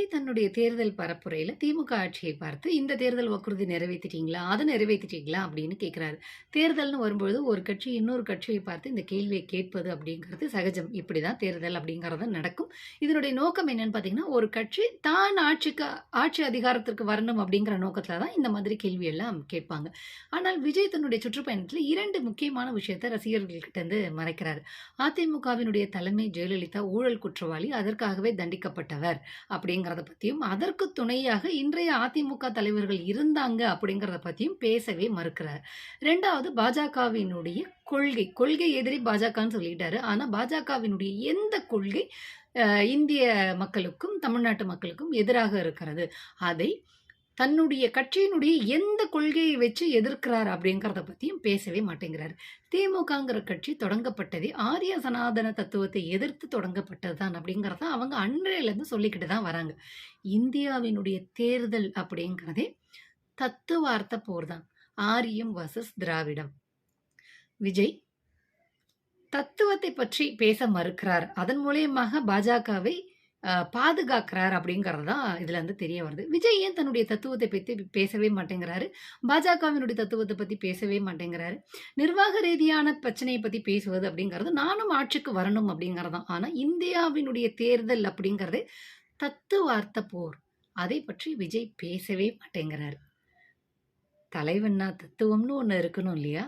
விஜய் தன்னுடைய தேர்தல் பரப்புரையில திமுக ஆட்சியை பார்த்து, "இந்த தேர்தல் வாக்குறுதி நிறைவேத்திட்டீங்களா? அத நிறைவேத்திட்டீங்களா?" அப்படின்னு கேட்கிறாரு. தேர்தல்னு வரும்பொழுது ஒரு கட்சி இன்னொரு கட்சியை பார்த்து இந்த கேள்விய கேட்பது அப்படிங்கிறது சகஜம். இப்படிதான் தேர்தல் அப்படிங்கிறது நடக்கும். இதனுடைய நோக்கம் என்னன்னு பார்த்தீங்கன்னா, ஒரு கட்சி தான் ஆட்சி அதிகாரத்திற்கு வரணும் அப்படிங்கிற நோக்கத்துல தான் இந்த மாதிரி கேள்வி எல்லாம் கேட்பாங்க. ஆனால் விஜய் தன்னுடைய சுற்றுப்பயணத்துல 2 முக்கியமான விஷயத்த ரசிகர்கள்கிட்ட இருந்து மறைக்கிறாரு. அதிமுகவினுடைய தலைமை ஜெயலலிதா ஊழல் குற்றவாளி. அதற்காகவே தண்டிக்கப்பட்டவர். அப்படிங்கிறத பத்தியும், அதற்கு துணையாக இன்றைய அதிமுக தலைவர்கள் இருந்தாங்க அப்படிங்கிறத பத்தியும் பேசவே மறுக்கிறார். 2வது பாஜகவினுடைய கொள்கை எதிரி பாஜகன்னு சொல்லிட்டாரு. ஆனா பாஜகவினுடைய எந்த கொள்கை இந்திய மக்களுக்கும், தமிழ்நாட்டு மக்களுக்கும் எதிராக இருக்கிறது. அதை தன்னுடைய கட்சியினுடைய எந்த கொள்கையை வச்சு எதிர்க்கிறார் அப்படிங்கிறத பத்தியும் பேசவே மாட்டேங்கிறாரு. திமுகங்கிற கட்சி தொடங்கப்பட்டதே ஆரிய சனாதன தத்துவத்தை எதிர்த்து தொடங்கப்பட்டது தான் அப்படிங்கிறத அவங்க அன்றையிலேருந்து சொல்லிக்கிட்டு தான் வராங்க. இந்தியாவினுடைய தேர்தல் அப்படிங்கிறதே தத்துவார்த்த போர் தான். ஆரியம் வர்சஸ் திராவிடம். விஜய் தத்துவத்தை பற்றி பேச மறுக்கிறார். அதன் மூலியமாக பாஜகவை பாதுகாக்கிறார் அப்படிங்கிறது தான் இதுல இருந்து தெரிய வருது. விஜய் ஏன் தன்னுடைய தத்துவத்தை பத்தி பேசவே மாட்டேங்கிறாரு? பாஜகவினுடைய தத்துவத்த பத்தி பேசவே மாட்டேங்கிறாரு. நிர்வாக ரீதியான பிரச்சனைய பத்தி பேசுவது அப்படிங்கிறது, நானும் ஆட்சிக்கு வரணும் அப்படிங்கிறது தான். ஆனா இந்தியாவினுடைய தேர்தல் அப்படிங்கிறது தத்துவார்த்த போர். அதை பற்றி விஜய் பேசவே மாட்டேங்கிறாரு. தலைவன்னா தத்துவம்னு ஒண்ணு இருக்கணும் இல்லையா?